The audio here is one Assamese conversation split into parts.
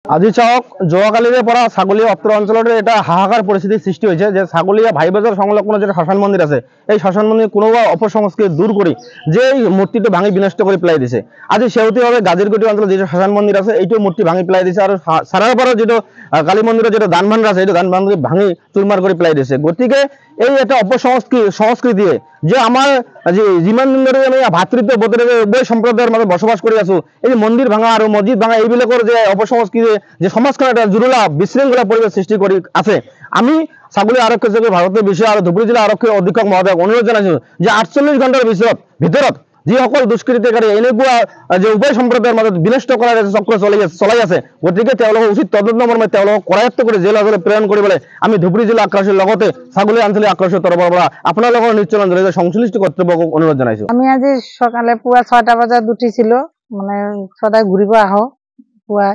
আজি চাওক যোৱাকালিৰে পৰা ছাগলীয়া অত্তৰ অঞ্চলত এটা হাহাকাৰ পৰিস্থিতিৰ সৃষ্টি হৈছে যে ছাগলীয়া ভাইবজাৰ সংলগ্ন যে শ্মশান মন্দিৰ আছে এই শ্মশান মন্দিৰ কোনোবা অপসংস্কৃতি দূৰ কৰি যে এই মূৰ্তিটো ভাঙি বিনষ্ট কৰি পেলাই দিছে। আজি শেহতীয়াভাৱে গাজীৰগুটি অঞ্চলত যিটো শ্মশান মন্দিৰ আছে এইটো মূৰ্তি ভাঙি পেলাই দিছে আৰু চাৰাৰপাৰৰ যিটো কালী মন্দিৰৰ যিটো দান ভাণ্ডাৰ আছে এইটো দান ভাণ্ডাৰ ভাঙি চুৰমাৰ কৰি পেলাই দিছে। গতিকে এই এটা অপসংস্কৃতিয়ে যে আমাৰ যিমান দিন ধৰি আমি ভাতৃত্ববোধেৰে উভয় সম্প্ৰদায়ৰ মাজত বসবাস কৰি আছো, এই মন্দিৰ ভাঙা আৰু মছজিদ ভাঙা এইবিলাকৰ যে অপসংস্কৃতি যে সমাজখন এটা জুৰুলা বিশৃংখলা পৰিৱেশ সৃষ্টি কৰি আছে, আমি ছাগলী আৰক্ষী চকী ভাৰতীয় বিষয়া আৰু ধুবুৰী জিলা আৰক্ষী অধীক্ষক মহোদয়ক অনুৰোধ জনাইছো যে 48 ঘণ্টাৰ ভিতৰত যিসকল দুষ্কৃতিকাৰী এনেকুৱা যে উভয় সম্প্ৰদায়ৰ মাজত বিনষ্ট কৰাৰ চক্ৰ চলাই আছে, গতিকে তেওঁলোকক উচিত তদন্ত মৰ্মে তেওঁলোকক কৰায়ত্ব কৰি জেল হাজতলৈ প্ৰেৰণ কৰিবলৈ আমি ধুবুৰী জিলা আক্ৰাসীৰ লগতে ছাগলী আঞ্চলিক আক্ৰাসীৰ তৰফৰ পৰা আপোনালোকৰ নিশ্চয় জৰিয়তে সংশ্লিষ্ট কৰ্তৃপক্ষক অনুৰোধ জনাইছো। আমি আজি সকালে পুৱা 6টা বজাত উঠিছিলো, মানে সদায় ঘুৰিব আহো পুৱা।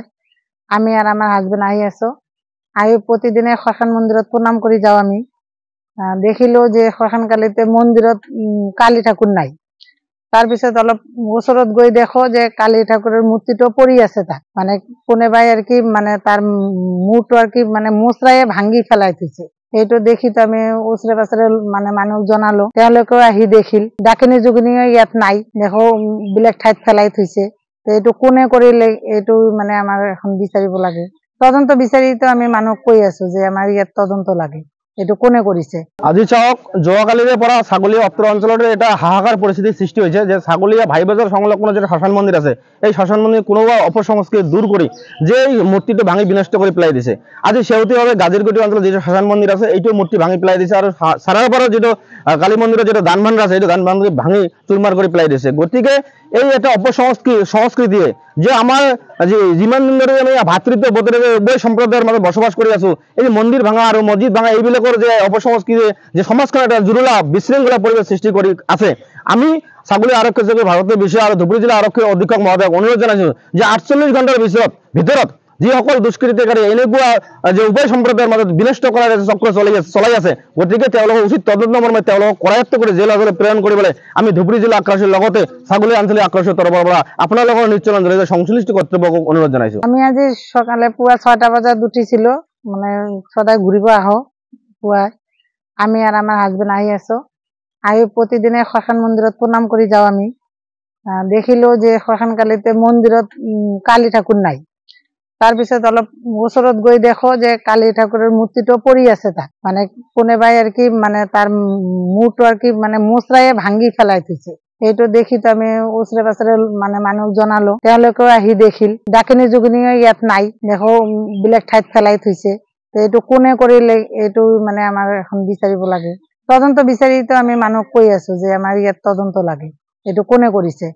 আমি আর আমার হাজবেন্ড আহি আছো, আহি প্রতিদিনে শ্মশান মন্দিরত প্রণাম করে যাও। আমি দেখিলো যে শ্মশানকালীতে মন্দিরত কালী ঠাকুর নাই। তাৰপিছত অলপ ওচৰত গৈ দেখো যে কালী ঠাকুৰেৰ মূৰ্তিটো পড়ি আছে, তাক মানে কোনোবাই আৰ কি মানে তাৰ মূৰটো আৰ কি মানে মোচৰায়ে ভাঙি পেলাই থৈছে। এইটো দেখি তো আমি ওচৰে পাছৰে মানে মানুহ জনালো, তেওঁলোকেও আহি দেখিল ডাকিনী যোগিনীও ইয়াত নাই, দেখো বেলেগ ঠাইত পেলাই থৈছে। এইটো কোনে কৰিলে এইটো মানে আমাৰ এখন বিচাৰিব লাগে, তদন্ত বিচাৰি তো আমি মানুহক কৈ আছো যে আমাৰ ইয়াত তদন্ত লাগে, এইটো কোনে কৰিছে। আজি চাওক যোৱাকালিৰে পৰা ছাগলীয়া অত্তৰ অঞ্চলত এটা হাহাকাৰ পৰিস্থিতিৰ সৃষ্টি হৈছে যে ছাগলীয়া ভাইবজাৰ সংলগ্ন যে শ্মশান মন্দিৰ আছে এই শ্মশান মন্দিৰ কোনোবা অপসংস্কৃতি দূৰ কৰি যে এই মূৰ্তিটো ভাঙি বিনষ্ট কৰি পেলাই দিছে। আজি শেহতীয়াভাৱে গাজীৰগুটি অঞ্চলত যিটো শ্মশান মন্দিৰ আছে এইটো মূৰ্তি ভাঙি পেলাই দিছে আৰু চাৰাৰপাৰৰ যিটো কালী মন্দিৰৰ যিটো দান ভাণ্ডাৰ আছে এইটো দান ভাণ্ডাৰ ভাঙি চুৰমাৰ কৰি পেলাই দিছে। গতিকে এই এটা অপসংস্কৃতিয়ে যে আমাৰ যিমান দিন ধৰি আমি ভাতৃত্ববোধেৰে উভয় সম্প্ৰদায়ৰ মাজত বসবাস কৰি আছো, এই মন্দিৰ ভাঙা আৰু মছজিদ ভাঙা এইবিলাকৰ যে অপসংস্কৃতি যে সমাজখন এটা জুৰুলা বিশৃংখলা পৰিৱেশ সৃষ্টি কৰি আছে, আমি ছাগলী আৰক্ষী চকী ভাৰতীয় বিষয়া আৰু ধুবুৰী জিলা আৰক্ষী অধীক্ষক মহোদয়ক অনুৰোধ জনাইছো যে 48 ঘণ্টাৰ ভিতৰত যিসকল দুষ্কৃতিকাৰী এনেকুৱা যে উভয় সম্প্ৰদায়ৰ মাজত বিনষ্ট কৰাৰ চক্ৰ চলাই আছে, গতিকে তেওঁলোকক উচিত তদন্ত মৰ্মে তেওঁলোকক কৰায়ত্ব কৰি জেল হাজতলৈ প্ৰেৰণ কৰিবলৈ আমি ধুবুৰী জিলা আক্ৰাসীৰ লগতে ছাগলী আঞ্চলিক আক্ৰাসীৰ তৰফৰ পৰা আপোনালোকৰ নিশ্চয় জৰিয়তে সংশ্লিষ্ট কৰ্তৃপক্ষক অনুৰোধ জনাইছো। আমি আজি সকালে পুৱা 6টা বজাত উঠিছিলো, মানে সদায় ঘুৰিব আহো পুৱা। আমি আর আমার হাজবেন্ড আহি আছো, আহি প্রতিদিনে শ্মশান মন্দিরত প্রণাম করে যাও। আমি দেখিলো যে শ্মশানকালীতে মন্দিরত কালী ঠাকুর নাই। তাৰপিছত অলপ ওচৰত গৈ দেখো যে কালী ঠাকুৰেৰ মূৰ্তিটো পড়ি আছে, তাক মানে কোনোবাই আৰ কি মানে তাৰ মূৰটো আৰ কি মানে মোচৰায়ে ভাঙি পেলাই থৈছে। এইটো দেখি তো আমি ওচৰে পাছৰে মানে মানুহ জনালো, তেওঁলোকেও আহি দেখিল ডাকিনী যোগিনীও ইয়াত নাই, দেখো বেলেগ ঠাইত পেলাই থৈছে। এইটো কোনে কৰিলে এইটো মানে আমাৰ এখন বিচাৰিব লাগে, তদন্ত বিচাৰি তো আমি মানুহক কৈ আছো যে আমাৰ ইয়াত তদন্ত লাগে, এইটো কোনে কৰিছে।